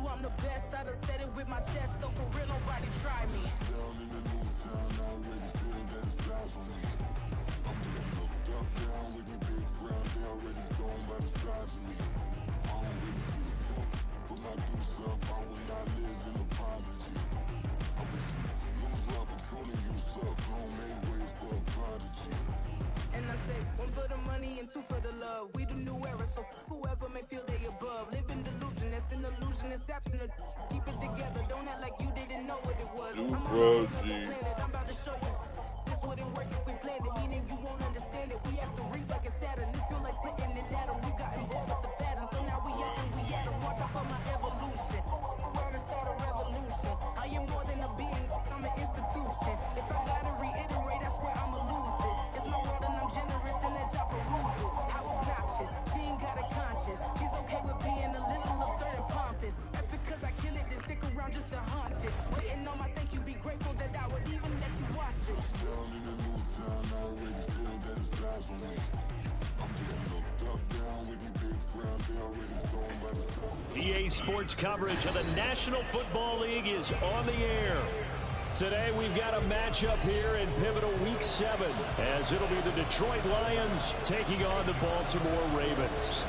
I'm the best. I done said it with my chest, so for real, nobody try me. Down in the new town, I already feel that it's eyes on me. I'm getting looked up, down with the big crowd. They already gone by the size of me. I don't really get drunk, put my deuce up. I will not live in apology. I wish you lose the opportunity, you suck. Homemade ways for a prodigy. And I say, one for the money and two for the love. We the new era, so whoever may feel they above. Live in delusion, that's an illusion, it's absent. Keep it together, don't act like you didn't know what it was. I'm on another planet, I'm about to show it. This wouldn't work if we planned it, meaning you won't understand it. We have to rings like a Saturn, this feel like splitting an atom. You got involved with the pattern, so now we up and we at 'em. Watch out for my evolution. Around and start a revolution. I am more than a being, I'm an institution. If I gotta reiterate, that's where I'ma lose it. It's my world and I'm generous and that y'all peruse it. How obnoxious, she ain't got a conscience. She's okay with being a little absurd and pompous. That's because I kill it and stick around just to haunt it. Waiting on my thank you, be grateful that I would even let you watch it. Down in the new town, I already feel that it's eyes on me. I'm getting looked up, down with the big crowd. They already gone by the size. EA Sports coverage of the National Football League is on the air. Today we've got a matchup here in pivotal Week 7, as it'll be the Detroit Lions taking on the Baltimore Ravens.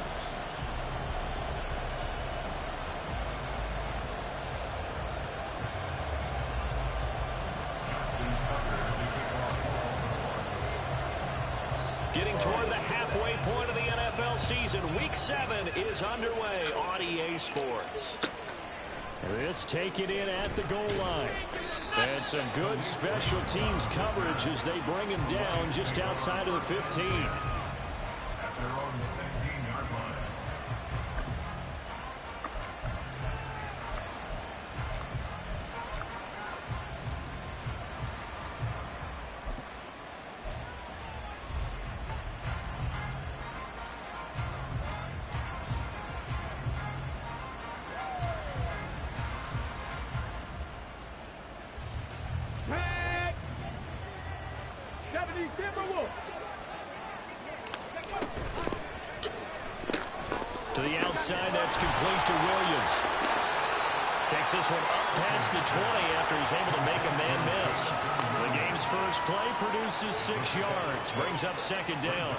Getting toward the halfway point of the NFL season, Week 7 is underway on EA Sports. This taken in at the goal line. And some good special teams coverage as they bring him down just outside of the 15. At their own 16-yard line. To the outside, that's complete to Williams. Takes this one up past the 20 after he's able to make a man miss. The game's first play produces 6 yards, brings up second down.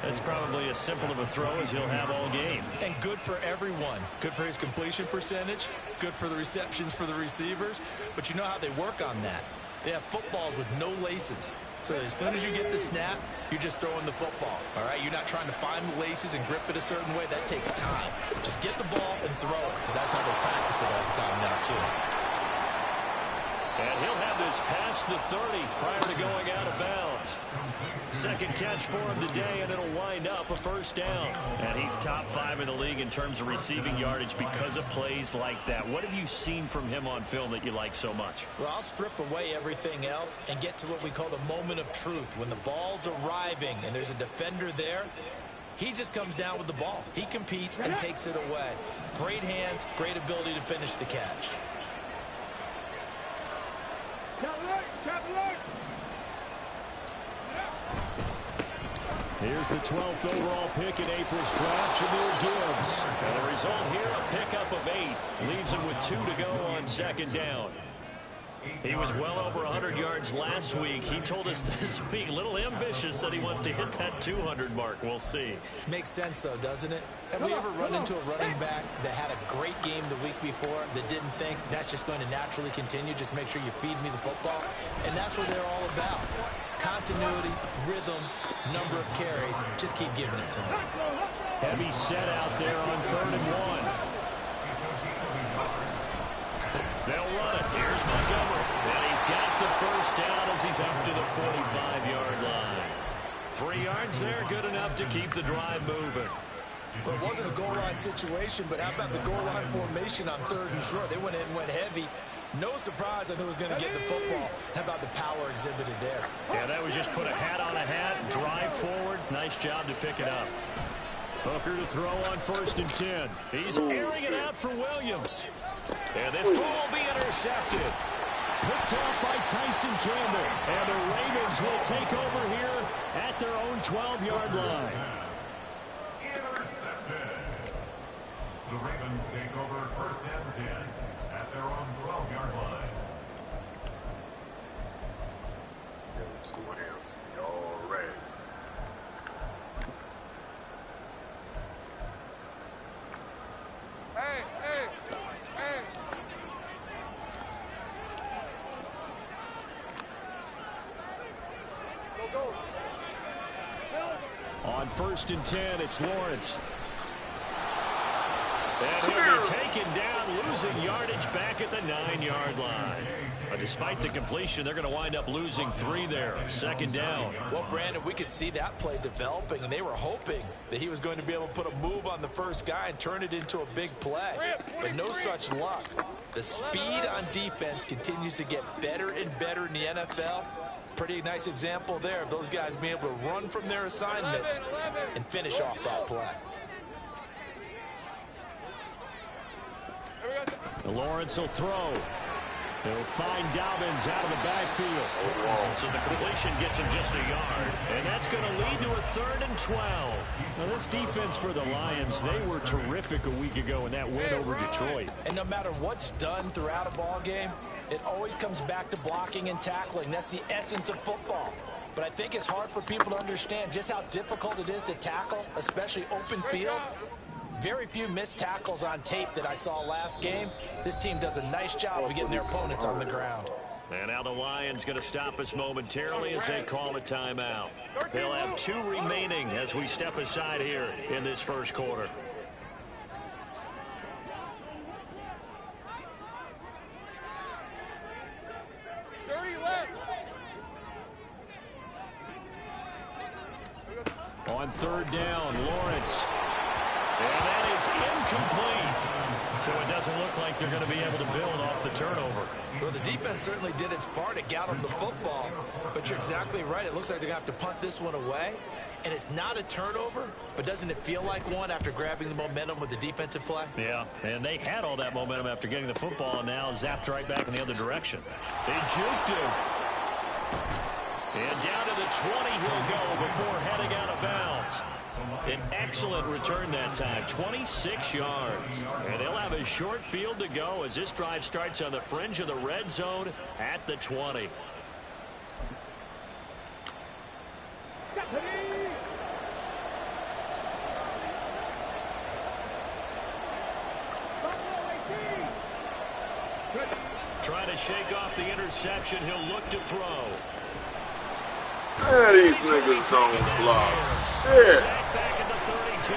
That's probably as simple of a throw as he'll have all game. And good for everyone. Good for his completion percentage, good for the receptions for the receivers. But you know how they work on that. They have footballs with no laces. So as soon as you get the snap, you're just throwing the football. All right, you're not trying to find the laces and grip it a certain way. That takes time. Just get the ball and throw it. So that's how they practice it all the time now, too. And he'll have this past the 30 prior to going out of bounds. Second catch for him today, and it'll wind up a first down. And he's top 5 in the league in terms of receiving yardage because of plays like that. What have you seen from him on film that you like so much? Well, I'll strip away everything else and get to what we call the moment of truth. When the ball's arriving and there's a defender there, he just comes down with the ball. He competes and takes it away. Great hands, great ability to finish the catch. Here's the 12th overall pick in April's draft, Jahmyr Gibbs. And the result here, a pickup of 8. Leaves him with 2 to go on second down. He was well over 100 yards last week. He told us this week, a little ambitious, that he wants to hit that 200 mark. We'll see. Makes sense, though, doesn't it? Have we ever run into a running back that had a great game the week before that didn't think that's just going to naturally continue? Just make sure you feed me the football. And that's what they're all about. Continuity, rhythm, number of carries. Just keep giving it to him. Heavy set out there on 3rd and 1. They'll run it. Here's Montgomery. And he's got the first down as he's up to the 45-yard line. 3 yards there, good enough to keep the drive moving. Well, it wasn't a goal line situation, but how about the goal line formation on 3rd and short? They went in and went heavy. No surprise on who was going to get the football. How about the power exhibited there? Yeah, that was just put a hat on a hat, drive forward. Nice job to pick it up. Hooker to throw on 1st and 10. He's airing it out for Williams. And this throw will be intercepted. Picked off by Tyson Campbell. And the Ravens will take over here at their own 12-yard line. The Ravens take over first and 10 at their own 12-yard line. Two hands already. Hey, hey, hey. Go. On first and 10, it's Lawrence. And he'll be taken down, losing yardage back at the 9-yard line. But despite the completion, they're going to wind up losing 3 there. Second down. Well, Brandon, we could see that play developing, and they were hoping that he was going to be able to put a move on the first guy and turn it into a big play. But no such luck. The speed on defense continues to get better and better in the NFL. Pretty nice example there of those guys being able to run from their assignments and finish off that play. Lawrence will throw. He'll find Dobbins out of the backfield. So the completion gets him just a yard. And that's going to lead to a 3rd and 12. Now, this defense for the Lions, they were terrific a week ago in that win over Detroit. And no matter what's done throughout a ball game, it always comes back to blocking and tackling. That's the essence of football. But I think it's hard for people to understand just how difficult it is to tackle, especially open field. Very few missed tackles on tape that I saw last game. This team does a nice job of getting their opponents on the ground. And now the Lions going to stop us momentarily as they call a timeout. They'll have 2 remaining as we step aside here in this first quarter. On 3rd down, Lawrence. And that is incomplete. So it doesn't look like they're going to be able to build off the turnover. Well, the defense certainly did its part. It got them the football. But you're exactly right. It looks like they're going to have to punt this one away. And it's not a turnover, but doesn't it feel like one after grabbing the momentum with the defensive play? Yeah, and they had all that momentum after getting the football, and now zapped right back in the other direction. They juked him. And down to the 20 he'll go before heading out of bounds. An excellent return that time, 26 yards. And they'll have a short field to go as this drive starts on the fringe of the red zone at the 20. Trying to shake off the interception, he'll look to throw. Man, these niggas don't block shit. Back at the 32.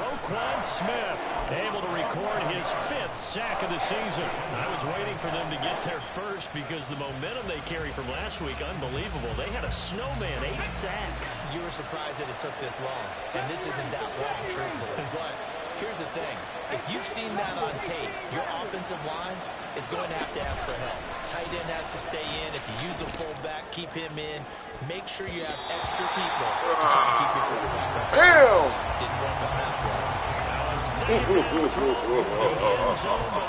Roquan Smith able to record his 5th sack of the season. I was waiting for them to get their first because the momentum they carry from last week, unbelievable. They had a snowman, 8 sacks. You were surprised that it took this long, and this isn't that long, truthfully. But here's the thing. If you've seen that on tape, your offensive line is going to have to ask for help. Tight end has to stay in. If you use a fullback, keep him in. Make sure you have extra people to try to keep your quarterback up. Damn! Didn't work on that play. But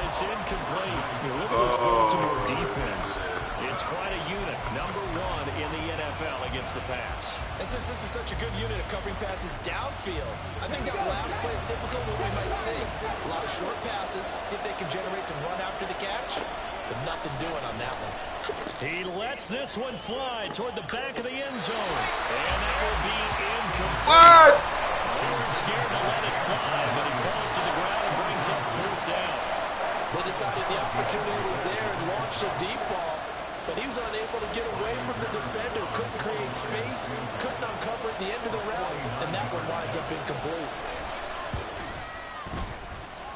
it's incomplete. You look at this Baltimore defense. It's quite a unit. Number 1 in the NFL against the pass. And since this is such a good unit of covering passes downfield, I think that last play is typical of what we might see. A lot of short passes, see if they can generate some run after the catch, but nothing doing on that one. He lets this one fly toward the back of the end zone. And that will be incomplete. What? They were scared to let it fly, but he falls to the ground and brings up 4th down. They decided the opportunity was there and launched a deep ball, but he was unable to get away from the defender, couldn't create space, couldn't uncover at the end of the route, and that one winds up incomplete.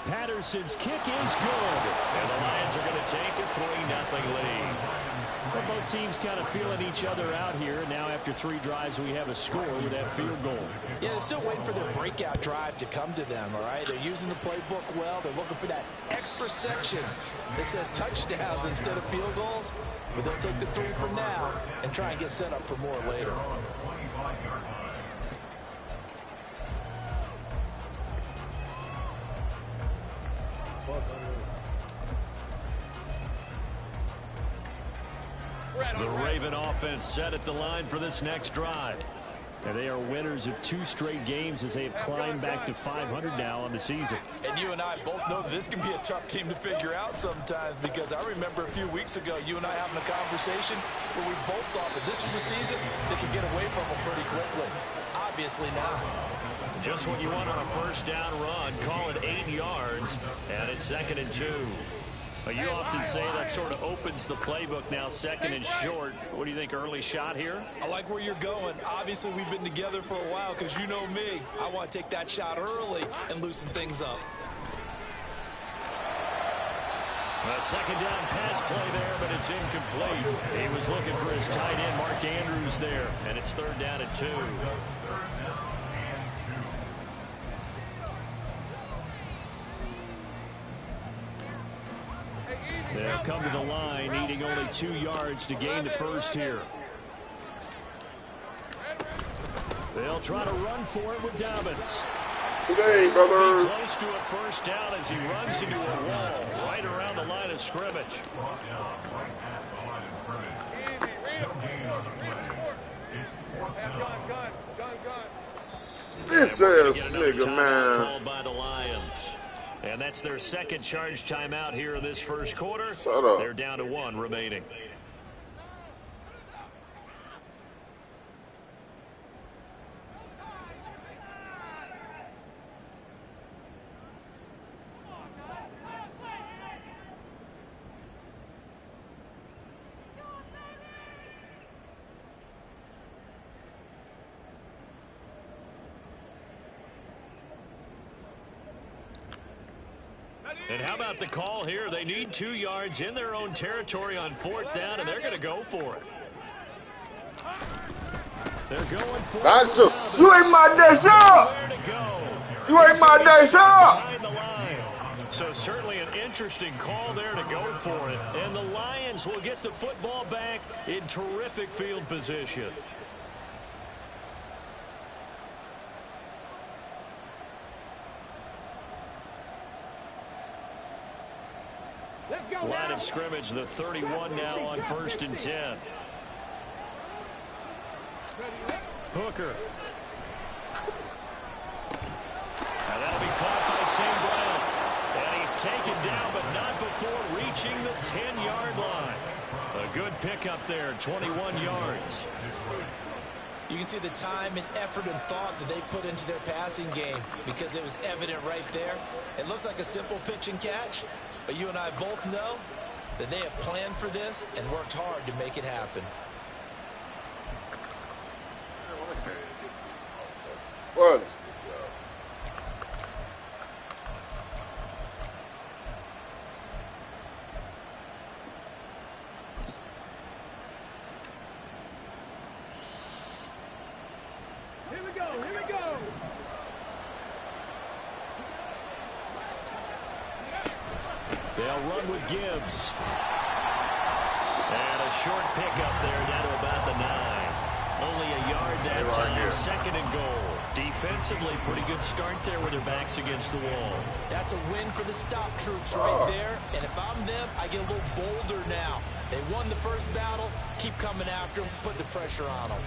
Patterson's kick is good. And the Lions are going to take a 3-0 lead. Well, both teams kind of feeling each other out here. Now after 3 drives, we have a score with that field goal. Yeah, they're still waiting for their breakout drive to come to them, all right? They're using the playbook well. They're looking for that extra section that says touchdowns instead of field goals. But they'll take the 3 for now and try and get set up for more later. The Raven offense set at the line for this next drive. And they are winners of 2 straight games as they have climbed back to 500 now on the season. And you and I both know that this can be a tough team to figure out sometimes, because I remember a few weeks ago you and I having a conversation where we both thought that this was a season that could get away from them pretty quickly. Obviously not. Just what you want on a first down run, call it 8 yards, and it's 2nd and 2. You often say that sort of opens the playbook now, 2nd and short. What do you think, early shot here? I like where you're going. Obviously, we've been together for a while, because you know me. I want to take that shot early and loosen things up. A 2nd down pass play there, but it's incomplete. He was looking for his tight end, Mark Andrews, there, and it's 3rd down and 2. They'll come to the line, needing only 2 yards to gain the first here. They'll try to run for it with Dobbins. Today, brother. Close to a first down as he runs into a wall right around the line of scrimmage. Bitch ass nigga, man. Called by the Lions. And that's their 2nd charge timeout here in this first quarter. Shut up. They're down to 1 remaining. And how about the call here? They need 2 yards in their own territory on 4th down, and they're going to go for it. They're going for it. You ain't my day, shut You ain't my day, shut So certainly an interesting call there to go for it. And the Lions will get the football back in terrific field position. Line of scrimmage, the 31 now on 1st and 10. Hooker. Now that'll be caught by St. Brown. And he's taken down, but not before reaching the 10-yard line. A good pickup there, 21 yards. You can see the time and effort and thought that they put into their passing game, because it was evident right there. It looks like a simple pitch and catch, but you and I both know that they have planned for this and worked hard to make it happen. What is this, Here we go. They'll run with Gibbs. And a short pickup there down to about the 9. Only a yard that time, 2nd and goal. Defensively, pretty good start there with their backs against the wall. That's a win for the stop troops right there. And if I'm them, I get a little bolder now. They won the first battle. Keep coming after them. Put the pressure on them.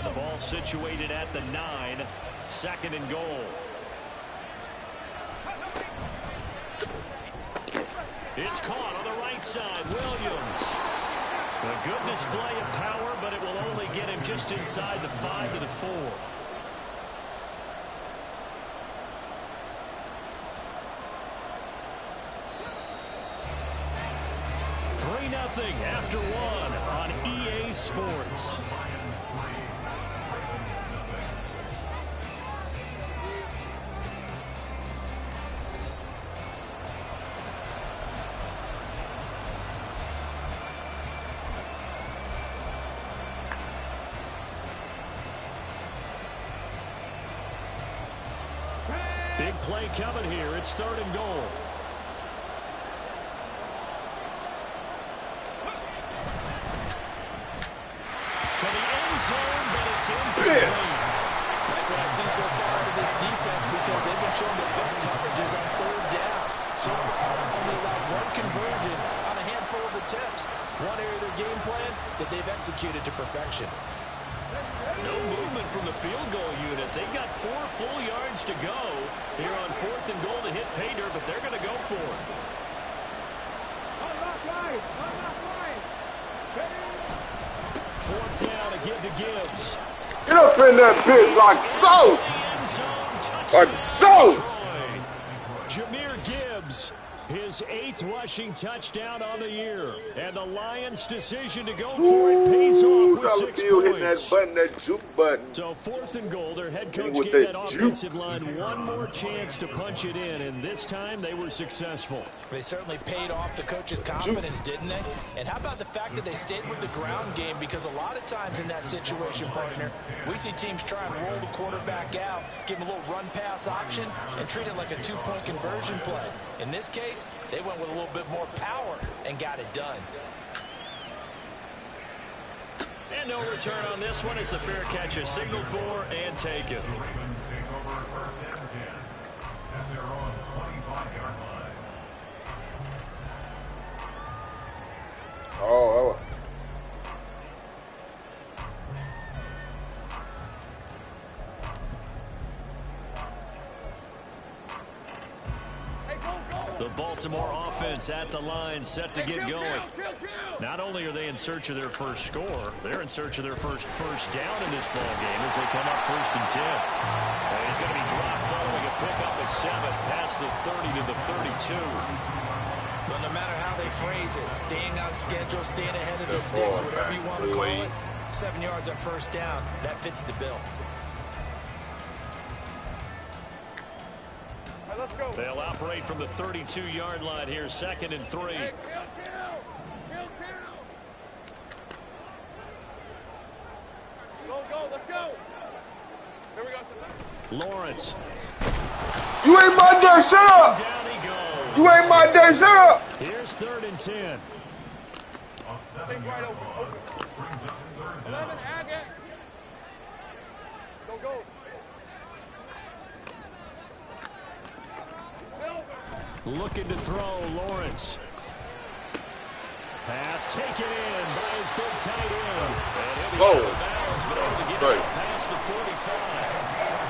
The ball situated at the 9. 2nd and goal. It's caught on the right side. Williams. A good display of power, but it will only get him just inside the 5 to the 4. Nothing after 1 on EA Sports. Big play coming here. It's 3rd and goal. To the end zone, but it's incomplete. Like what I've seen so far out of this defense, because they've been showing the best coverages on 3rd down. So far, only allowed 1 conversion, One area of their game plan that they've executed to perfection. No movement from the field goal unit. They've got 4 full yards to go here on 4th and goal to hit pay dirt, but they're going to go for it. Fourth down again to Gibbs. Get up in that bitch like so. Like so. Jahmyr Gibbs, his 8th rushing touchdown on the year. And the Lions' decision to go for it pays off with 6 points. Hitting that button, that juke button. So 4th and goal, their head coach with gave that that offensive line one more chance to punch it in, and this time they were successful. They certainly paid off the coach's confidence, didn't they? And how about the fact that they stayed with the ground game? Because a lot of times in that situation, partner, we see teams try and roll the quarterback out, give him a little run-pass option, and treat it like a 2-point conversion play. In this case, they went with a little bit more power and got it done. And no return on this one as the fair catch is signaled for and taken. Ravens take over 1st and 10 at their own 25-yard line. Oh, The Baltimore offense at the line, set to get going. Not only are they in search of their first score, they're in search of their first down in this ball game as they come up 1st and 10. And he's going to be dropped following a pickup of 7 past the 30 to the 32. But no matter how they phrase it, staying on schedule, staying ahead of the sticks, whatever you want to call it, 7 yards on 1st down, that fits the bill. Let's go. They'll operate from the 32-yard line here, 2nd and 3. Hey, go, let's go. Here we go. Lawrence. you ain't my day, shut up. Down he goes. You ain't my day, shut up. Here's 3rd and 10. Take right open. 11, add it. Go. Looking to throw, Lawrence. Pass taken in by his big tight end. And he'll be out of bounds, but able to get it past the 45.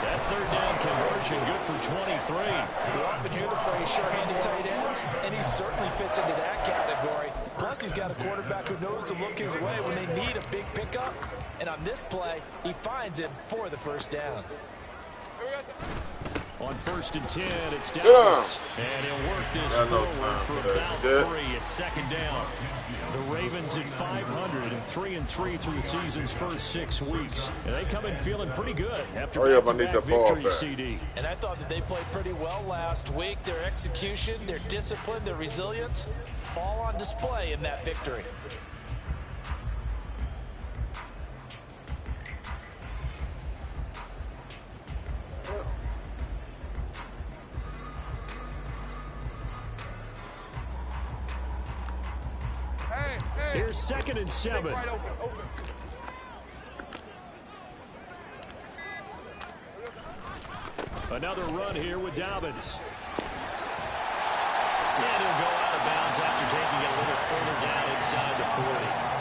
That 3rd down conversion good for 23. We often hear the phrase sure-handed tight ends, and he certainly fits into that category. Plus, he's got a quarterback who knows to look his way when they need a big pickup. And on this play, he finds it for the 1st down. On 1st and 10, it's Dallas. And he'll work this forward for about 3 at 2nd down. The Ravens at 500 and 3-3 through the season's first 6 weeks. And they come in feeling pretty good after back-to-back victory, CD. And I thought that they played pretty well last week. Their execution, their discipline, their resilience, all on display in that victory. Here's 2nd and 7. Right open. Another run here with Dobbins. And he'll go out of bounds after taking it a little further down inside the 40.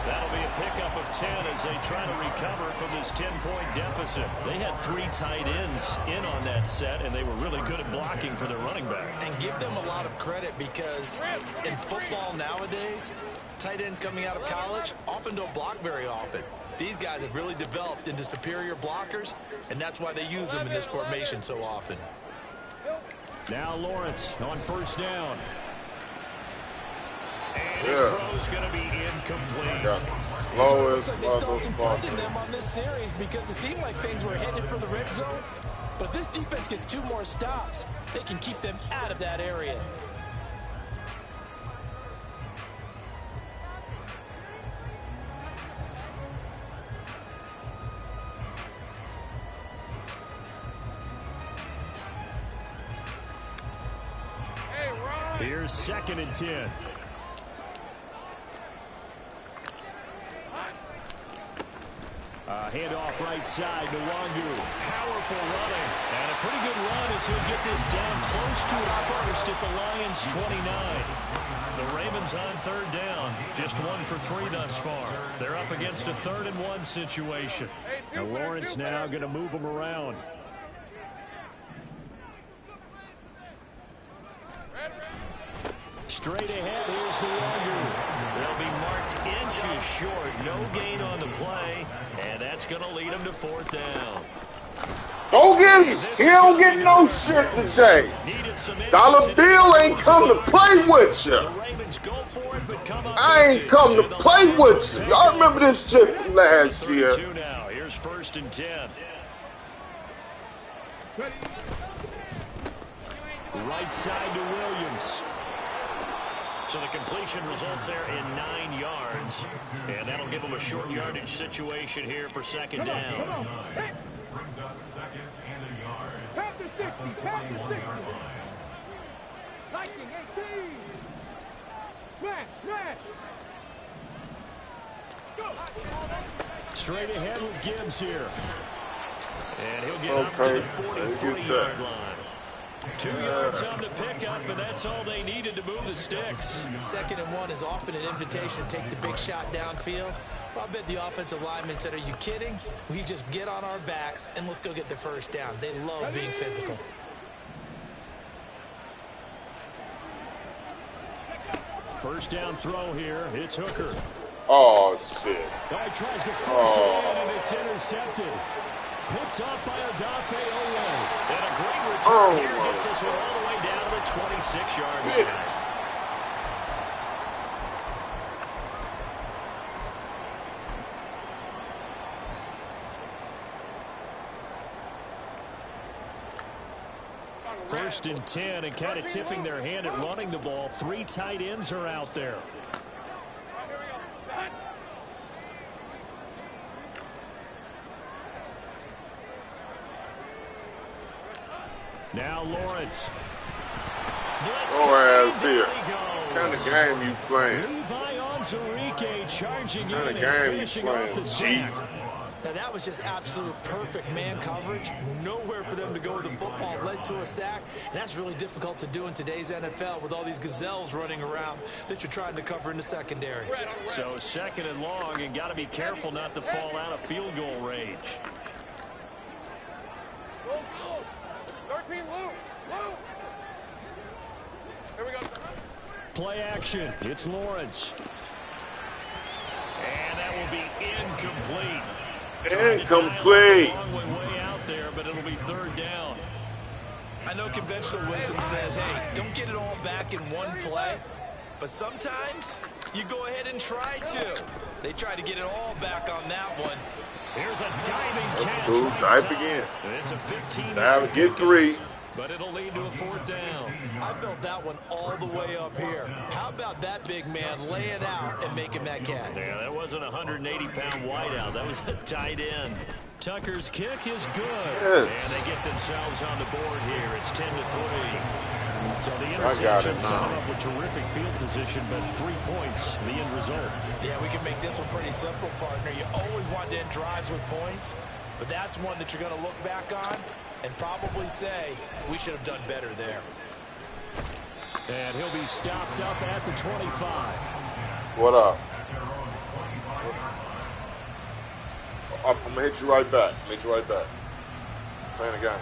That'll be a pickup of 10 as they try to recover from this 10-point deficit. They had 3 tight ends in on that set, and they were really good at blocking for their running back. And give them a lot of credit because in football nowadays, tight ends coming out of college often don't block very often. These guys have really developed into superior blockers, and that's why they use them in this formation so often. Now Lawrence on 1st down. And his throw's going to be incomplete. Slow as They stole some fight in motherfucker. them on this series because it seemed like things were headed for the red zone. But if this defense gets 2 more stops, they can keep them out of that area. Here's 2nd and 10. Handoff right side to Wangu. Powerful running. And a pretty good run as he'll get this down close to a first at the Lions' 29. The Ravens on third down. Just 1 for 3 thus far. They're up against a 3rd and 1 situation. And Lawrence now going to move them around. Straight ahead, here's the Wangu. They'll be marked inches short. No gain on the play. And that's going to lead them to 4th down. Don't get him. He don't get no shit today. Dollar Bill ain't come to play with you. I ain't come to play with you. Y'all remember this shit from last year. Here's 1st and 10. Right side to Williams. So the completion results there in 9 yards. And that'll give them a short yardage situation here for 2nd down. Brings up 2nd and a yard. At the 41-yard line. 19-18. Smash. Straight ahead with Gibbs here. And he'll get up to the 40-yard line. 2 yards on the pickup, and that's all they needed to move the sticks. 2nd and 1 is often an invitation to take the big shot downfield. Well, I bet the offensive lineman said, are you kidding? We just get on our backs and let's go get the 1st down. They love being physical. First down throw here. It's Hooker. Oh, shit. Guy tries to force it in, and it's intercepted. Picked off by Odafe Oweh. And a great return here gets us all the way down to the 26-yard line. First and 10, and kind of tipping their hand at running the ball. 3 tight ends are out there. Now Lawrence. Ass here. What kind of game you playing? Charging what kind of game you playing, G? Now that was just absolute perfect man coverage. Nowhere for them to go with the football. Led to a sack. And that's really difficult to do in today's NFL with all these gazelles running around that you're trying to cover in the secondary. So 2nd and long, and got to be careful not to fall out of field goal range. 13 loop. Here we go. Play action. It's Lawrence. And that will be incomplete. Incomplete. Way out there, but it'll be 3rd down. I know conventional wisdom says, hey, don't get it all back in one play. But sometimes you go ahead and try to. They tried to get it all back on that one. Here's a diving catch. Cool. Dive again. It's a 15. Dive, get 3. But it'll lead to a 4th down. I felt that one all the way up here. How about that big man laying out and making that catch? Yeah, that wasn't a 180-pound wideout. That was a tight end. Tucker's kick is good. Yes. And they get themselves on the board here. It's 10-3. So the interception set up with terrific field position, but 3 points, the end result. Yeah, we can make this one pretty simple, partner. You always want to end drives with points, but that's one that you're going to look back on and probably say, we should have done better there. And he'll be stopped up at the 25. What up? I'm going to hit you right back. Playing a game.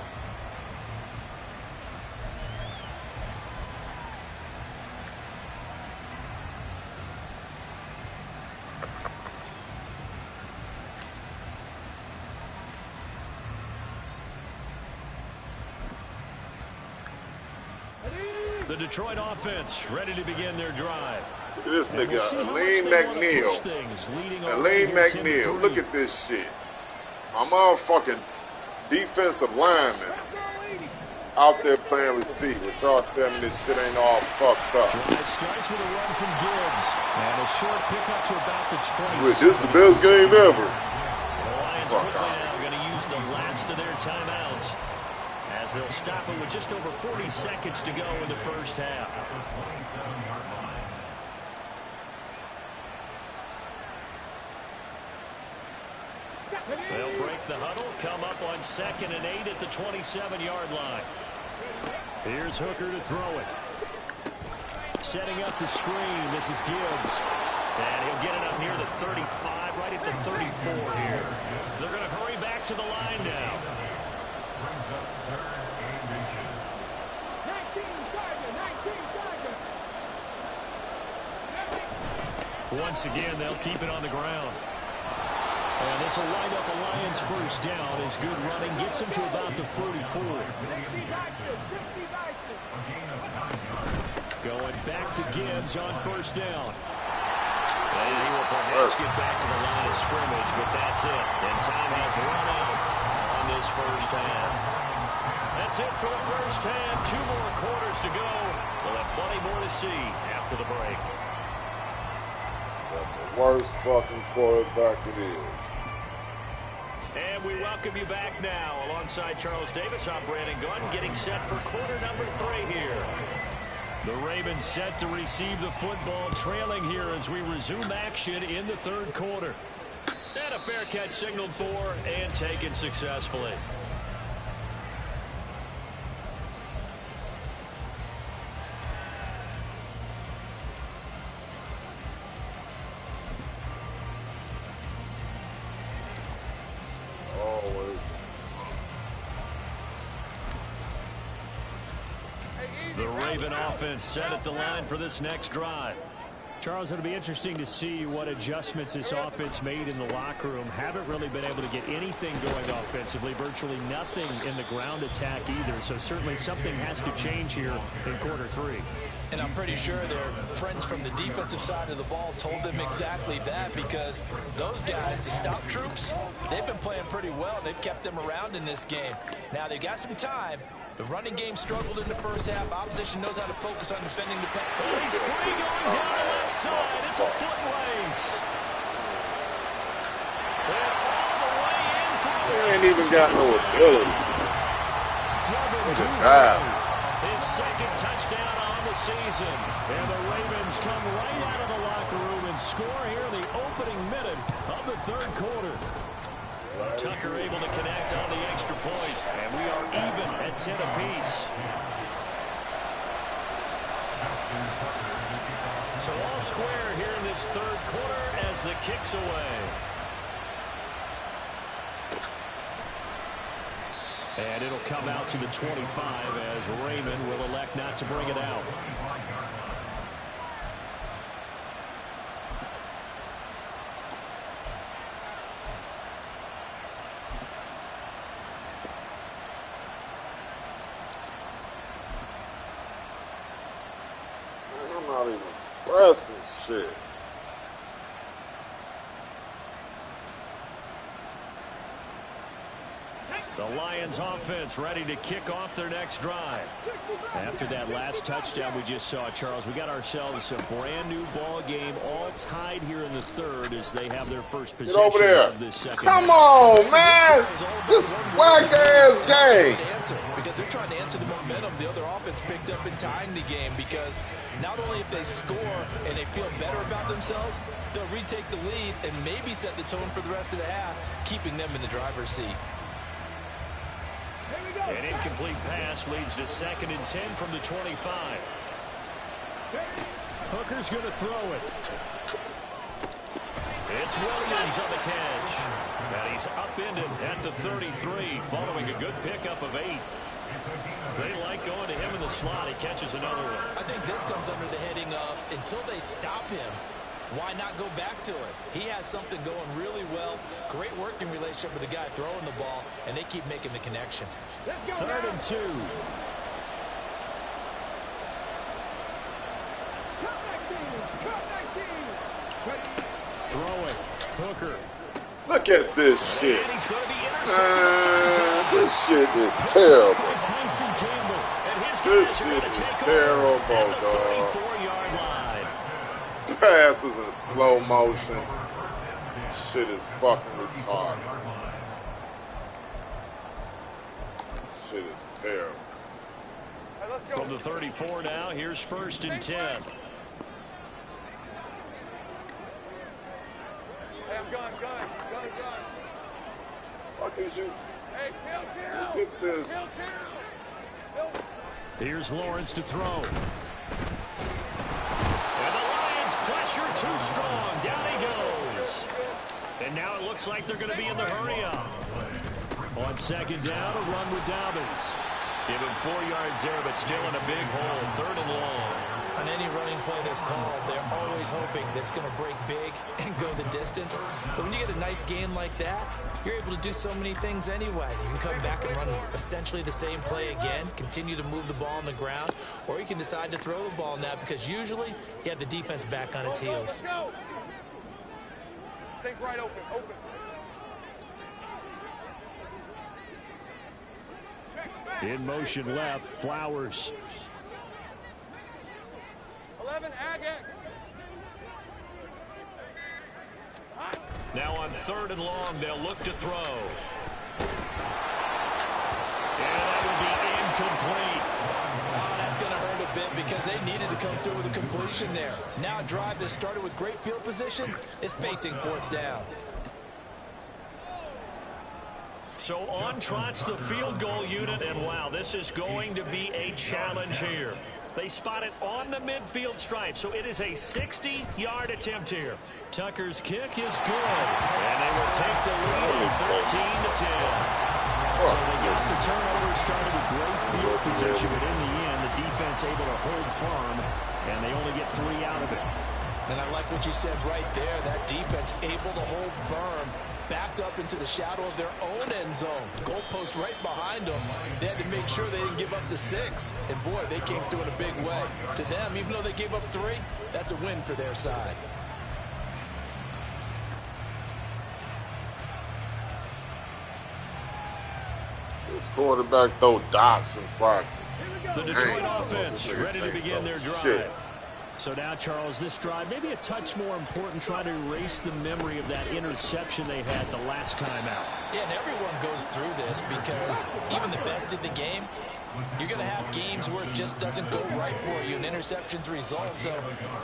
The Detroit offense ready to begin their drive. Look at this nigga, Elaine McNeil. Elaine McNeil, look at this shit. My motherfucking defensive lineman out there playing receiver. Y'all tell me this shit ain't all fucked up. Starts with a run from Gibbs. And a short pickup to about the 20. Wait, this is the best game ever. The Lions quickly now going to use the last of their timeouts, as they'll stop it with just over 40 seconds to go in the first half. They'll break the huddle. Come up on 2nd and 8 at the 27-yard line. Here's Hooker to throw it. Setting up the screen. This is Gibbs. And he'll get it up near the 35, right at the 34 here. They're going to hurry back to the line now. Once again, they'll keep it on the ground. And this will wind up a Lions first down as good running gets them to about the 44. Going back to Gibbs on first down. And he will perhaps get back to the line of scrimmage, but that's it. And time has run out on this first half. That's it for the first half. 2 more quarters to go. We'll have plenty more to see after the break. That's the worst fucking quarterback it is. And we welcome you back now. Alongside Charles Davis, I'm Brandon Gunn, getting set for quarter number 3 here. The Ravens set to receive the football, trailing here as we resume action in the 3rd quarter. And a fair catch signaled for and taken successfully. The Raven offense set at the line for this next drive. Charles, it'll be interesting to see what adjustments this offense made in the locker room. Haven't really been able to get anything going offensively, virtually nothing in the ground attack either. So certainly something has to change here in quarter 3. And I'm pretty sure their friends from the defensive side of the ball told them exactly that, because those guys, the stop troops, they've been playing pretty well. They've kept them around in this game. Now they've got some time. The running game struggled in the first half. Opposition knows how to focus on defending the pass. He's free going down the left side. It's a foot race. And all the way in for He ain't even got no ability. His 2nd touchdown on the season. And the Ravens come right out of the locker room and score here in the opening minute of the 3rd quarter. Tucker able to connect on the extra point, and we are even at 10 apiece. So all square here in this 3rd quarter as the kick's away. And it'll come out to the 25 as Raymond will elect not to bring it out. I'm not even pressing shit. The Lions offense ready to kick off their next drive. After that last touchdown we just saw, Charles, we got ourselves a brand new ball game, all tied here in the 3rd as they have their first possession over there. of this 2nd. Come on, man! This whack-ass game. Because they're trying to answer the momentum the other offense picked up in tying the game, because not only if they score and they feel better about themselves, they'll retake the lead and maybe set the tone for the rest of the half, keeping them in the driver's seat. An incomplete pass leads to 2nd and 10 from the 25. Hooker's going to throw it. It's Williams on the catch. And he's upended at the 33 following a good pickup of 8. They like going to him in the slot. He catches another one. I think this comes under the heading of, until they stop him, why not go back to it? He has something going really well. Great working relationship with the guy throwing the ball, and they keep making the connection. 3rd and 2. Throw it. Hooker. Look at this shit. And he's going to be intercepted. This shit is terrible. Tyson Campbell. And his This guys are shit going to is take terrible, over at the dog. 34-yard line. Passes in slow motion. Shit is fucking retarded. Shit is terrible. Hey, let's go. From the 34 now, here's 1st and 10. Hey, I'm gone. fuck is you? Look at this. Here's Lawrence to throw. And the Lions pressure too strong. Down he goes. And now it looks like they're going to be in the hurry-up. On second down, a run with Dobbins. Give him 4 yards there, but still in a big hole. 3rd and long. On any running play that's called, they're always hoping that it's going to break big and go the distance. But when you get a nice game like that, you're able to do so many things anyway. You can come back and run essentially the same play again, continue to move the ball on the ground, or you can decide to throw the ball now because usually you have the defense back on its heels. Take right open. In motion left, Flowers. 11, Agate. Now on 3rd and long, they'll look to throw. And that will be incomplete. Oh, that's going to hurt a bit because they needed to come through with a completion there. Now a drive that started with great field position is facing 4th down. So on trots the field goal unit, and wow, this is going to be a challenge here. They spot it on the midfield stripe, so it is a 60-yard attempt here. Tucker's kick is good, and they will take the lead 13-10. So they got the turnover started with great field position, but in the end, the defense able to hold firm, and they only get 3 out of it. And I like what you said right there. That defense able to hold firm, backed up into the shadow of their own end zone. Goalpost right behind them. They had to make sure they didn't give up the 6. And boy, they came through in a big way. To them, even though they gave up 3, that's a win for their side. This quarterback throw dots in practice. The Detroit offense ready to begin their drive. Shit. So now, Charles, this drive, maybe a touch more important, trying to erase the memory of that interception they had the last time out. Yeah, and everyone goes through this because even the best in the game, you're going to have games where it just doesn't go right for you and interceptions result. So,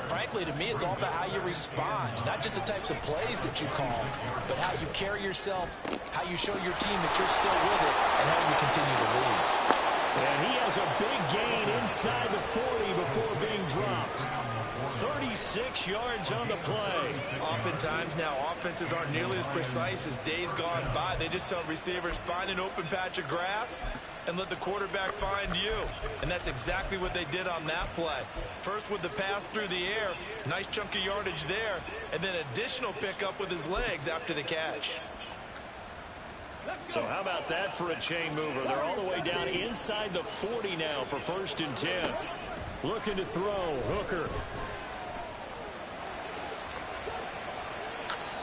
frankly, to me, it's all about how you respond. Not just the types of plays that you call, but how you carry yourself, how you show your team that you're still with it, and how you continue to lead. And he has a big gain inside the 40 before being dropped. 36 yards on the play. Oftentimes now, offenses aren't nearly as precise as days gone by. They just tell receivers, find an open patch of grass and let the quarterback find you. And that's exactly what they did on that play. First with the pass through the air, nice chunk of yardage there, and then additional pickup with his legs after the catch. So how about that for a chain mover? They're all the way down inside the 40 now for 1st and 10. Looking to throw, Hooker.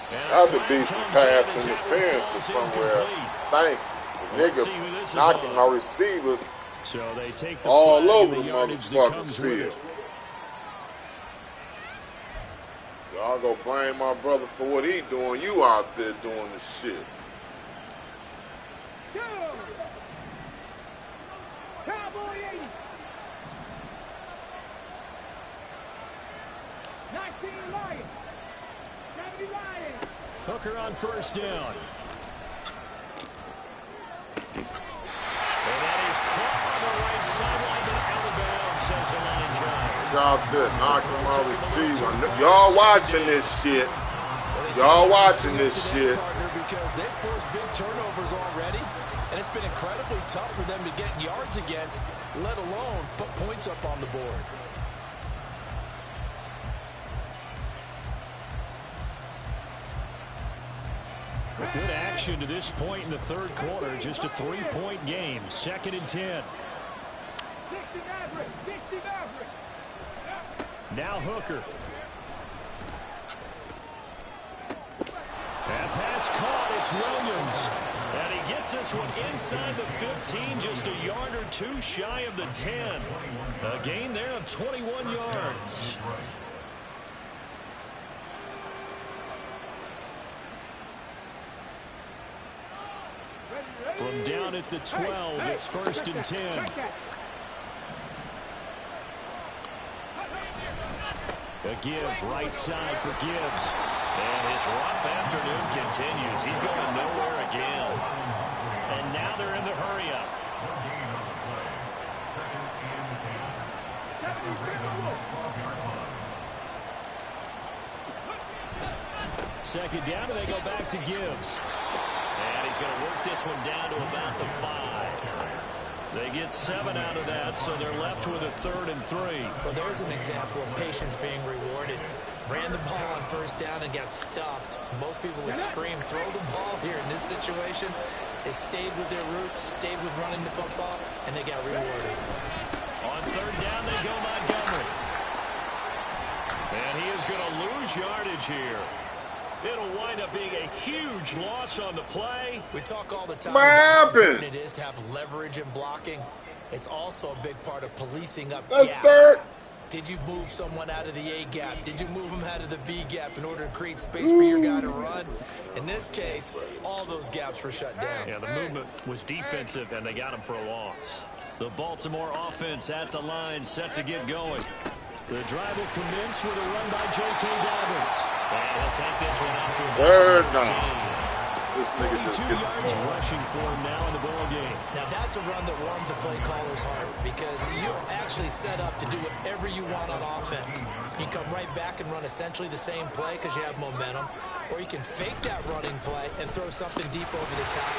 Has to be some pass interference or somewhere. Thank the nigga knocking my receivers So they take the all over the yardage motherfucking field. Y'all go blame my brother for what he doing. You out there doing the shit. Cowboy 80. 19 Lions. 70 Lions. Hooker on 1st down. And that is caught on the right sideline, but out of bounds, says the line drive. Out there knocking my receiver. Y'all watching this shit. Y'all watching this shit. Because they've forced big turnovers already, and it's been incredibly tough for them to get yards against, let alone put points up on the board. Good action to this point in the 3rd quarter. Just a 3-point game. 2nd and 10. Now Hooker. That pass caught. It's Williams. And he gets this one inside the 15, just a yard or 2 shy of the 10. A gain there of 21 yards. From down at the 12, it's 1st and 10. A give right side for Gibbs. And his rough afternoon continues. He's going nowhere again. Second down, and they go back to Gibbs. And he's going to work this one down to about the 5. They get 7 out of that, so they're left with a 3rd and 3. Well, there's an example of patience being rewarded. Ran the ball on first down and got stuffed. Most people would scream, throw the ball here. In this situation, they stayed with their roots, stayed with running the football, and they got rewarded. On 3rd down, they go Montgomery. And he is going to lose yardage here. It'll wind up being a huge loss on the play. We talk all the time What about how happened? important it is to have leverage in blocking. It's also a big part of policing up That's gaps. 3rd. Did you move someone out of the A gap? Did you move them out of the B gap in order to create space for your guy to run? In this case, all those gaps were shut down. Yeah, the movement was defensive, and they got him for a loss. The Baltimore offense at the line, set to get going. The drive will commence with a run by J.K. Dobbins. And he'll take this one out to Third about down. This nigga just 42 gets yards rushing for him now in the ball game. Now that's a run that warms a play caller's heart because you're actually set up to do whatever you want on offense. You can come right back and run essentially the same play because you have momentum, or you can fake that running play and throw something deep over the top,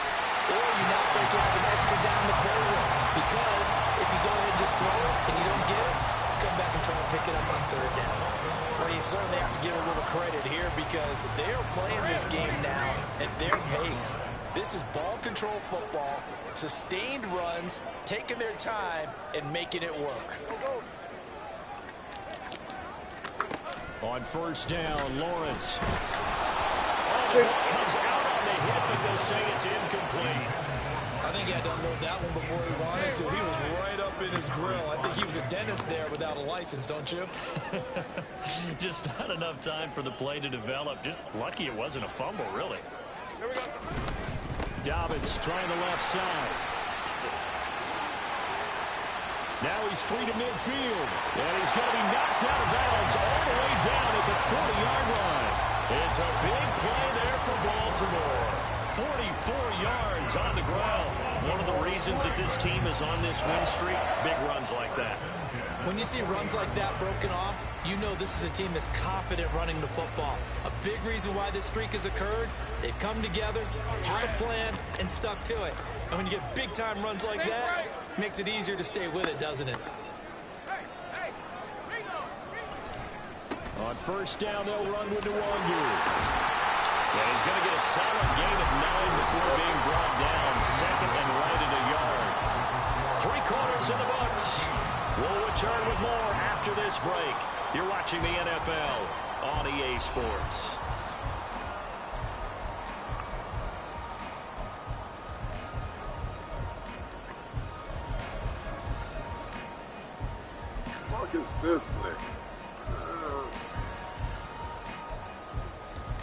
or you now think you have an extra down to play with because if you go ahead and just throw it and you don't get it, come back and try and pick it up on 3rd down. Well, you certainly have to give a little credit here because they're playing this game now at their pace. This is ball control football, sustained runs, taking their time, and making it work. On 1st down, Lawrence. Oh, the ball comes out on the hit, but they'll say it's incomplete. I think he had to unload that one before he wanted to. He was right up in his grill. I think he was a dentist there without a license, don't you? Just not enough time for the play to develop. Just lucky it wasn't a fumble, really. Here we go. Dobbins trying the left side. Now he's free to midfield. And he's going to be knocked out of bounds all the way down at the 40-yard line. It's a big play there for Baltimore. 44 yards on the ground. One of the reasons that this team is on this win streak, big runs like that. When you see runs like that broken off, you know this is a team that's confident running the football. A big reason why this streak has occurred, they've come together, had a plan, and stuck to it. And when you get big-time runs like that, it makes it easier to stay with it, doesn't it? On 1st down, they'll run with Nwangu. And he's going to get a solid gain of 9 before being brought down. 2nd and right at a yard. 3 quarters in the books. We'll return with more after this break. You're watching the NFL on EA Sports. What is this nigga?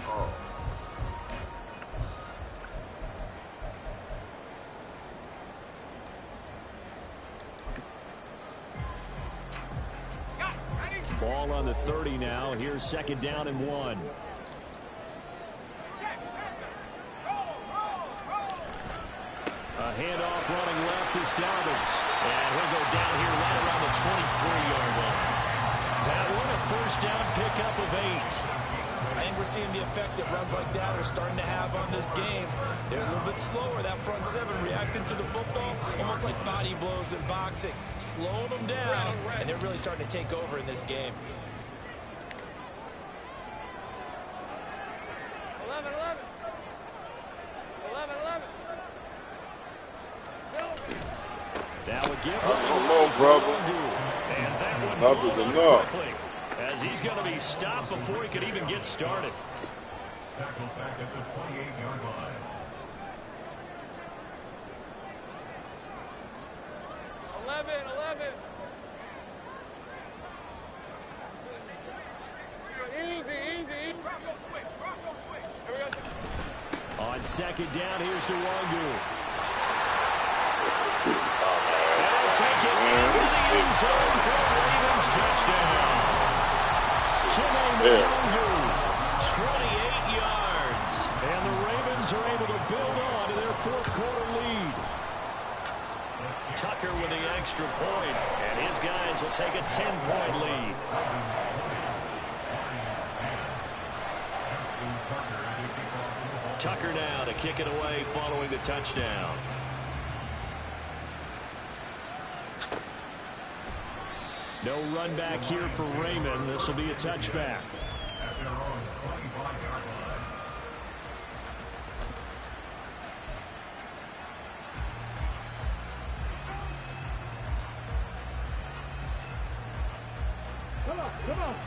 Oh. Ball on the 30 now. Here's 2nd down and 1. A handoff running left is Dobbins. And he'll go down here right around the 23-yard line. That one a 1st down pickup of 8. I think we're seeing the effect that runs like that are starting to have on this game. They're a little bit slower, that front 7, reacting to the football, almost like body blows in boxing. Slowing them down, and they're really starting to take over in this game. 11. That would give Come on, brother. And that one Enough is enough. quickly, as he's going to be stopped before he could even get started. Tackled back at the 28-yard line. 11. Easy. Bronco switch. Here we go. On 2nd down, here's Nwangu. They'll take it into the end zone for a Ravens touchdown. Nwangu, 28 yards. And the Ravens are able to build on to their 4th quarter lead. Tucker Tucker with the extra point, and his guys will take a 10-point lead. Tucker now to kick it away following the touchdown. No run back here for Raymond. This will be a touchback.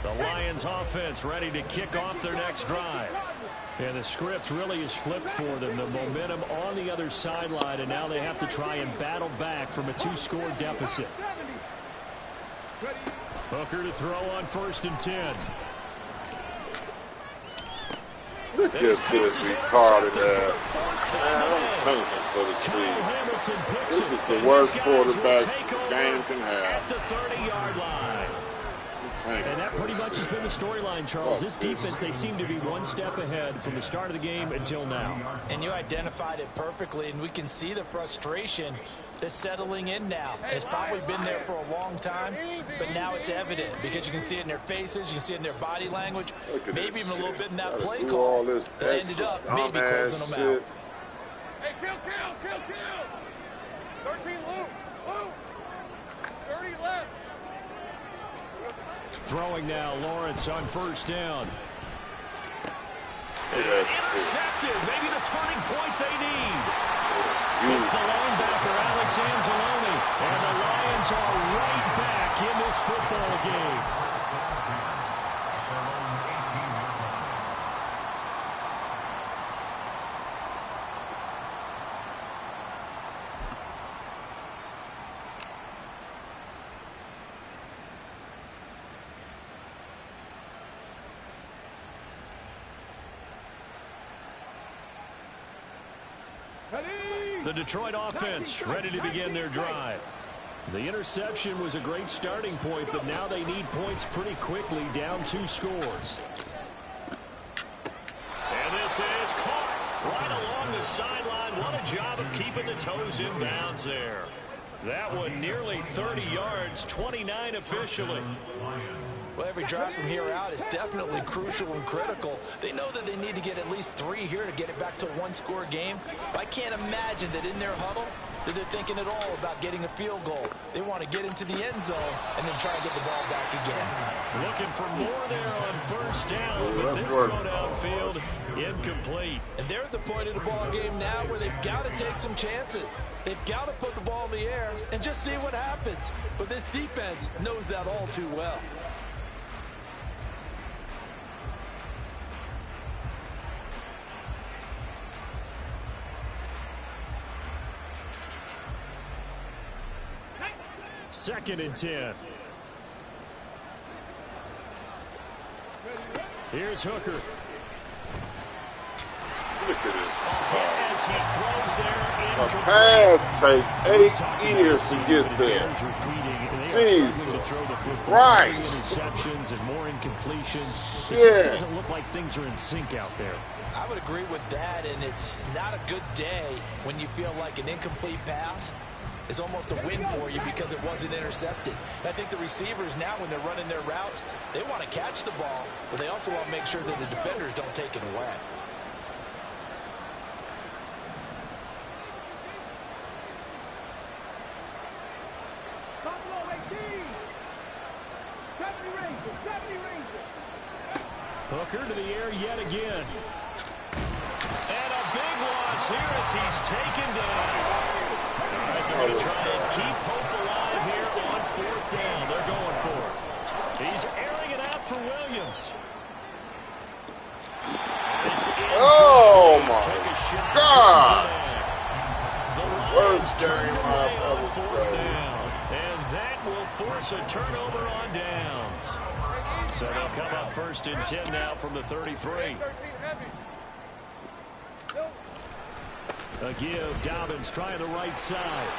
The Lions offense ready to kick off their next drive. And the script really is flipped for them. The momentum on the other sideline, and now they have to try and battle back from a 2-score deficit. Hooker to throw on 1st and 10. Look at this retarded ass. Man, I'm tanking for the season. This is the worst quarterback the game can have. At the 30-yard line. And that pretty much has been the storyline, Charles. This defense, they seem to be one step ahead from the start of the game until now. And you identified it perfectly, and we can see the frustration that's settling in now. It's probably been there for a long time, but now it's evident because you can see it in their faces, you can see it in their body language, maybe even a little bit in that play call that ended up maybe closing them out. Hey, kill! 13 Lou! 30 left! Throwing now, Lawrence on 1st down. Intercepted. Maybe the turning point they need. It's the linebacker, Alex Anzalone. And the Lions are right back in this football game. The Detroit offense ready to begin their drive. The interception was a great starting point, but now they need points pretty quickly, down 2 scores. And this is caught right along the sideline. What a job of keeping the toes in bounds there. That one nearly 30 yards, 29 officially. Well, every drive from here out is definitely crucial and critical. They know that they need to get at least 3 here to get it back to a 1-score game. I can't imagine that in their huddle that they're thinking at all about getting a field goal. They want to get into the end zone and then try and get the ball back again. Looking for more there on 1st down, but this throw downfield incomplete. And they're at the point of the ball game now where they've got to take some chances. They've got to put the ball in the air and just see what happens. But this defense knows that all too well. Second and 10. Here's Hooker. Look at As he throws there. A pass take 8 years to get there. Jesus Christ. Interceptions and more incompletions. It just doesn't look like things are in sync out there. I would agree with that, and it's not a good day when you feel like an incomplete pass is almost a win for you because it wasn't intercepted. I think the receivers now, when they're running their routes, they want to catch the ball, but they also want to make sure that the defenders don't take it away. Hooker to the air yet again. And a big loss here as he's taken down. All right, they're going to try and keep hope alive here on 4th down. They're going for it. He's airing it out for Williams. Oh, my God. Worst game I've ever played. And that will force a turnover on downs. So they'll come up 1st and 10 now from the 33. A give. Dobbins trying the right side.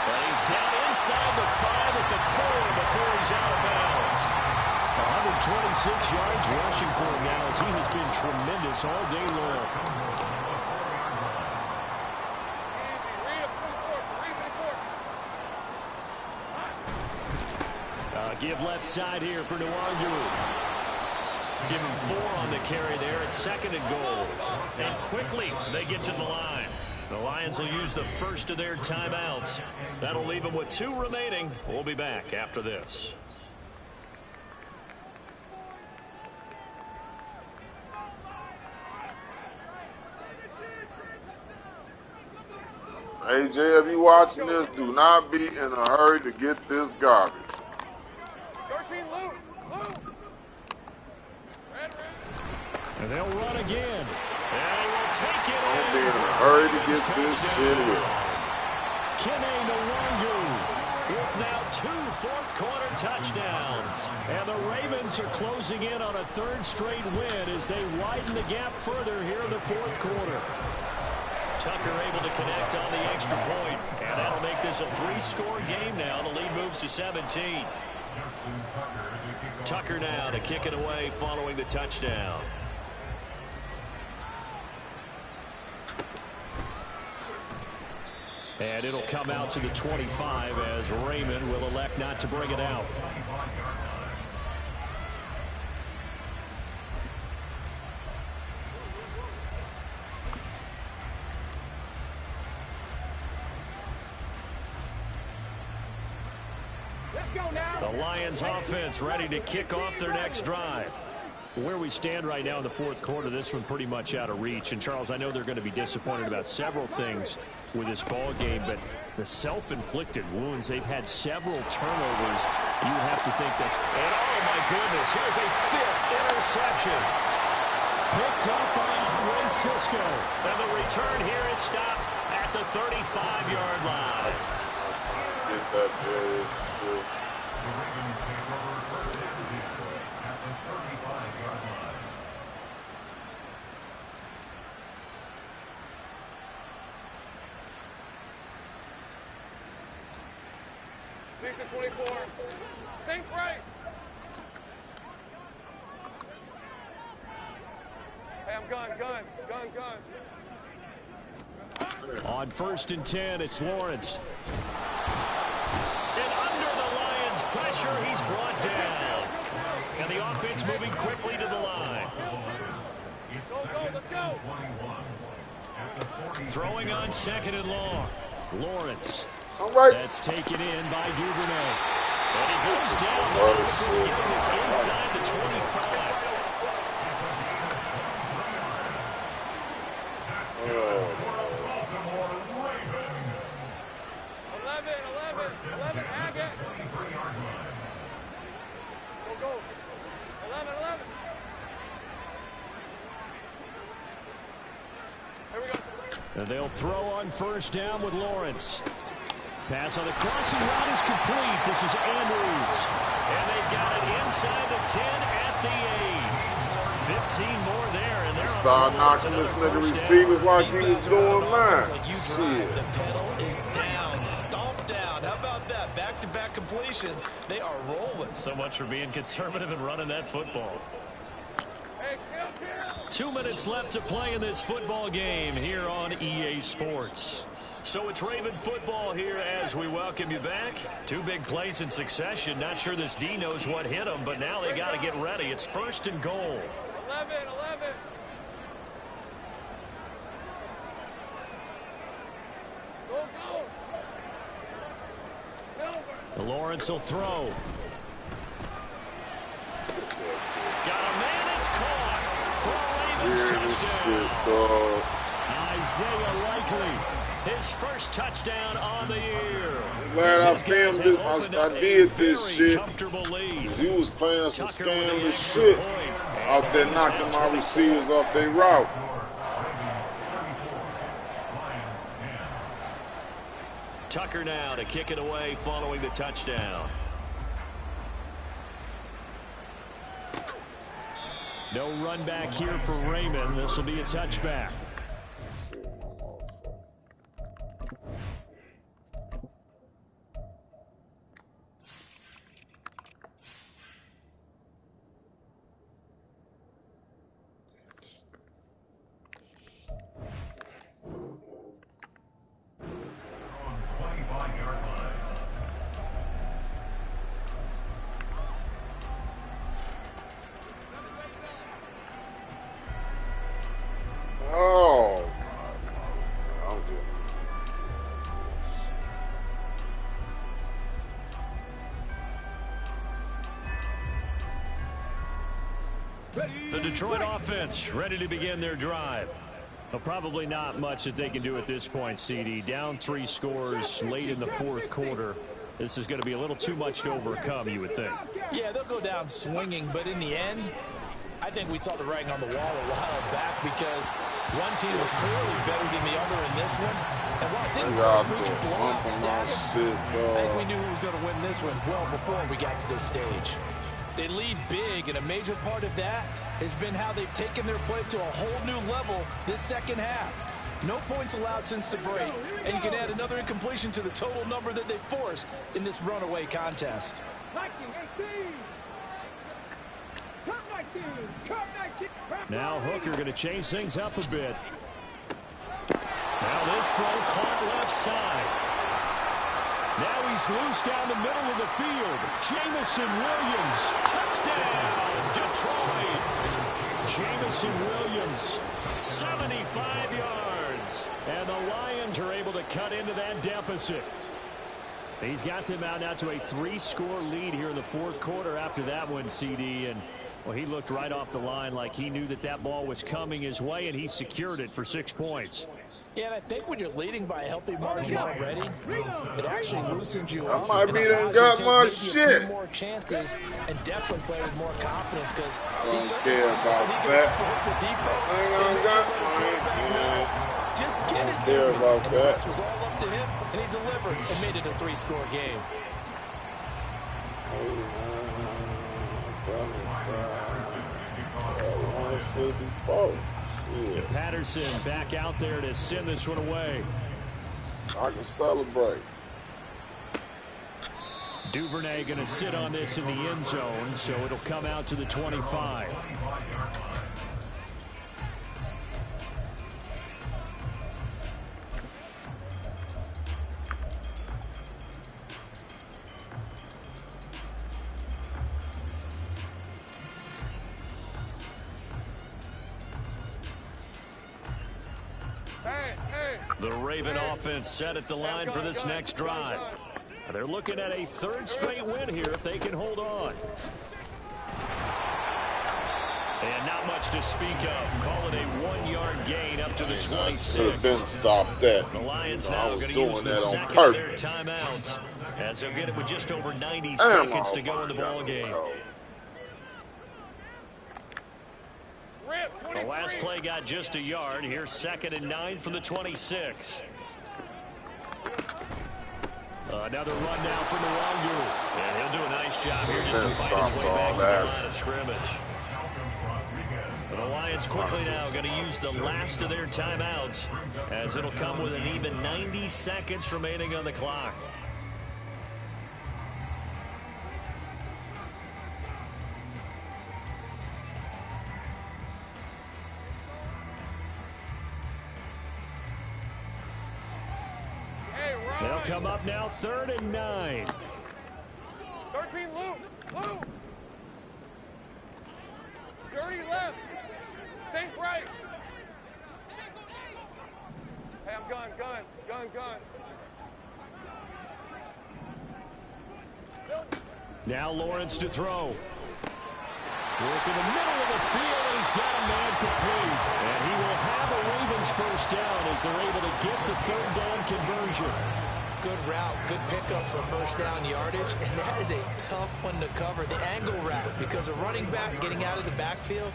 And he's down inside the 5 at the 4 before he's out of bounds. 126 yards rushing for him now as he has been tremendous all day long. give left side here for Nwangu. Give him 4 on the carry there. It's 2nd and goal. And quickly they get to the line. The Lions will use the first of their timeouts. That'll leave them with 2 remaining. We'll be back after this. AJ, if you watching this, do not be in a hurry to get this garbage. 13, Lou. And they'll run again. And he will take it. Don't be in a hurry to get this shit here. Kene Nwangu with now 2 fourth-quarter touchdowns. And the Ravens are closing in on a 3rd straight win as they widen the gap further here in the 4th quarter. Tucker able to connect on the extra point, and that'll make this a 3-score game now. The lead moves to 17. Tucker now to kick it away following the touchdown. And it'll come out to the 25 as Raymond will elect not to bring it out. The Lions offense ready to kick off their next drive. Where we stand right now in the 4th quarter, this one pretty much out of reach. And, Charles, I know they're going to be disappointed about several things with this ball game, but the self-inflicted wounds, they've had several turnovers. You have to think that's... And, oh, my goodness, here's a 5th interception. Picked up by Andre Cisco. And the return here is stopped at the 35-yard line. Get that shit. The Ravens take over first and 10 at the 35-yard line. Decent 24. Sink right. Hey, I'm gun. On 1st and 10, it's Lawrence. And under the Lions' pressure, he's brought down. And the offense moving quickly to the line. Go, let's go. Throwing on 2nd and long. Lawrence. All right. That's taken in by Duvernay. And he goes down. Getting this inside the 25. Go. 11. Here we go. And they'll throw on 1st down with Lawrence. Pass on the crossing route is complete. This is Andrews. And they've got it inside the 10 at the 8. 15 more there. And they're start knocking this nigga receivers like he was doing mine. Shit. The pedal is down. Stomp down. How about that? Back-to-back completions. They are rolling. So much for being conservative and running that football. Hey, kill. 2 minutes left to play in this football game here on EA Sports. So it's Raven football here as we welcome you back. 2 big plays in succession. Not sure this D knows what hit them, but now they got to get ready. It's 1st and goal. 11. Go. Silver. Lawrence will throw. Got a man, it's caught. For a Ravens touchdown. Isaiah Likely, his first touchdown on the year. I'm glad I filmed this. I did this shit. You was playing some scandalous shit out there knocking my receivers off their route. Tucker now to kick it away following the touchdown. No run back here for Raymond. This will be a touchback. The Detroit offense ready to begin their drive. Well, probably not much that they can do at this point, CD. Down 3 scores late in the fourth quarter. This is going to be a little too much to overcome, you would think. Yeah, they'll go down swinging, but in the end, I think we saw the writing on the wall a while back because one team was clearly better than the other in this one. And while it didn't reach blowout status, I think we knew who was going to win this one well before we got to this stage. They lead big, and a major part of that has been how they've taken their play to a whole new level this second half. No points allowed since the break, and you can add another incompletion to the total number that they forced in this runaway contest. Now Hooker going to change things up a bit. Now this throw caught left side. Now he's loose down the middle of the field. Jamison Williams. Touchdown, Detroit. Jamison Williams. 75 yards. And the Lions are able to cut into that deficit. He's got them out now to a 3-score lead here in the fourth quarter after that one, CD. And, well, he looked right off the line like he knew that that ball was coming his way, and he secured it for 6 points. Yeah, and I think when you're leading by a healthy margin already, it actually loosens you up. I might be done got my shit. More chances and definitely play with more confidence because I don't care about that. Just get it to him. And the rest was all up to him, and he delivered and made it a 3-score game. Patterson back out there to send this one away. I can celebrate. Duvernay going to sit on this in the end zone, so it'll come out to the 25. The Raven offense set at the line for this next drive. They're looking at a 3rd straight win here if they can hold on. And not much to speak of. Call it a 1-yard gain up to the 26. Didn't stop that. The Lions now going to use the second of their timeouts as they'll get it with just over 90 seconds to go in the ball game. The last play got just a yard. Here's 2nd and 9 from the 26. Another run now for Nwangu. And he'll do a nice job here just to fight his way back to the line of scrimmage. The Lions quickly now going to use the last of their timeouts as it'll come with an even 90 seconds remaining on the clock. They'll come up now 3rd and 9. 13, Lou. Dirty left. Sink right. Hey, I'm gun. Now Lawrence to throw. Work in the middle of the field, and he's got a man complete. And he will have a Ravens first down as they're able to get the 3rd down conversion. Good route, good pickup for first down yardage, and that is a tough one to cover, the angle route, because a running back getting out of the backfield,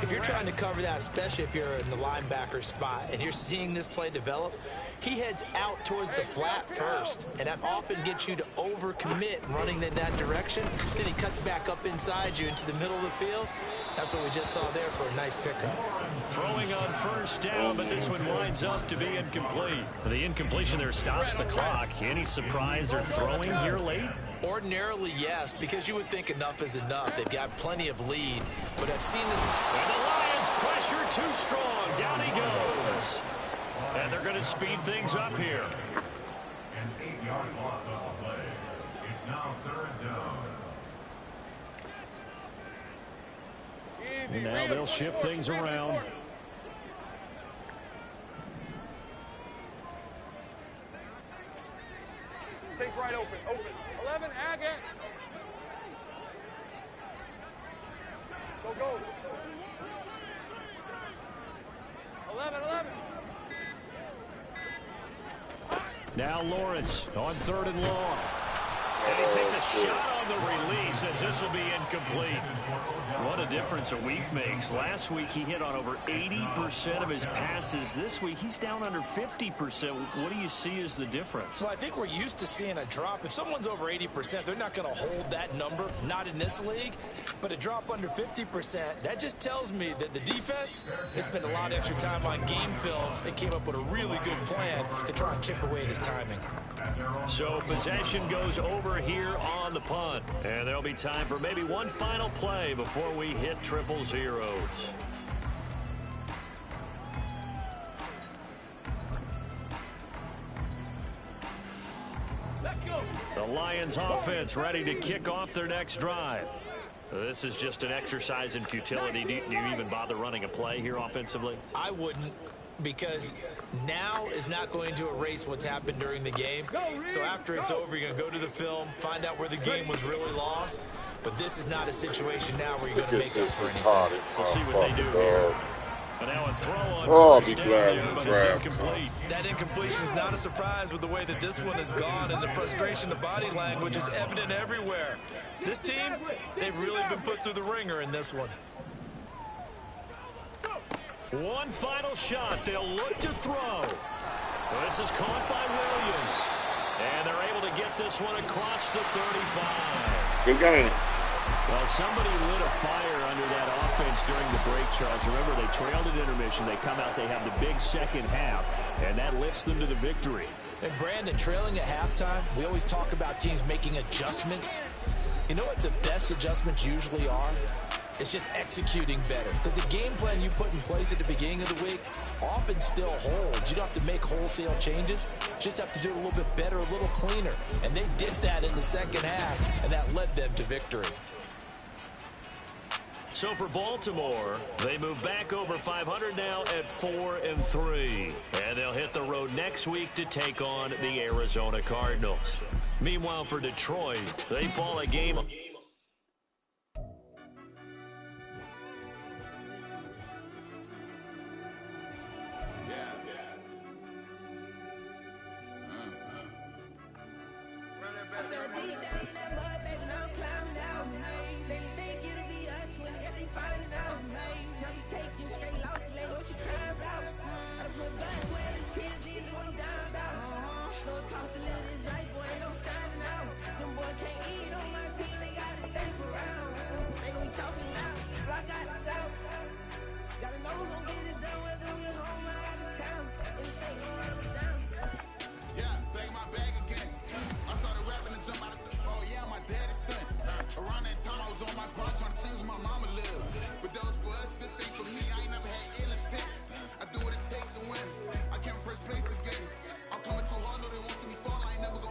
if you're trying to cover that, especially if you're in the linebacker spot and you're seeing this play develop, he heads out towards the flat first, and that often gets you to overcommit running in that direction. Then he cuts back up inside you into the middle of the field. That's what we just saw there for a nice pickup. Throwing on first down, but this one winds up to be incomplete. The incompletion there stops the clock. Any surprise they're throwing here late? Ordinarily, yes, because you would think enough is enough. They've got plenty of lead, but I've seen this. And the Lions pressure too strong. Down he goes. And they're going to speed things up here. An 8-yard loss on the play. It's now 3rd down. And now they'll shift things around. Take right open. 11, Agate. Go. Now Lawrence on 3rd and long. And he takes a shot on the release as this will be incomplete. What a difference a week makes. Last week he hit on over 80% of his passes. This week he's down under 50%. What do you see as the difference? Well, I think we're used to seeing a drop. If someone's over 80%, they're not going to hold that number, not in this league. But a drop under 50%, that just tells me that the defense has spent a lot of extra time on game films and came up with a really good plan to try and chip away at his timing. So possession goes over here on the punt. And there'll be time for maybe one final play before we hit triple zeros. The Lions offense ready to kick off their next drive. This is just an exercise in futility. Do you even bother running a play here offensively? I wouldn't, because now is not going to erase what's happened during the game. So after it's over, you're going to go to the film, find out where the game was really lost. But this is not a situation now where you're going to make up for anything. We'll see what they do here. And now a throw on first down there, but it's incomplete. That incompletion is not a surprise with the way that this one has gone, and the frustration, the body language is evident everywhere. This team, they've really been put through the ringer in this one. One final shot. They'll look to throw. This is caught by Williams. And they're able to get this one across the 35. Good game. Well, somebody lit a fire under that offense during the break, Charles. Remember, they trailed at intermission. They come out, they have the big second half, and that lifts them to the victory. And Brandon, trailing at halftime, we always talk about teams making adjustments. You know what the best adjustments usually are? It's just executing better. Because the game plan you put in place at the beginning of the week often still holds. You don't have to make wholesale changes. You just have to do it a little bit better, a little cleaner. And they did that in the second half, and that led them to victory. So for Baltimore, they move back over 500 now at 4-3. And they'll hit the road next week to take on the Arizona Cardinals. Meanwhile, for Detroit, they fall a game. Cost a little this life, boy, no signing out. Them boy can't eat on my team, they got to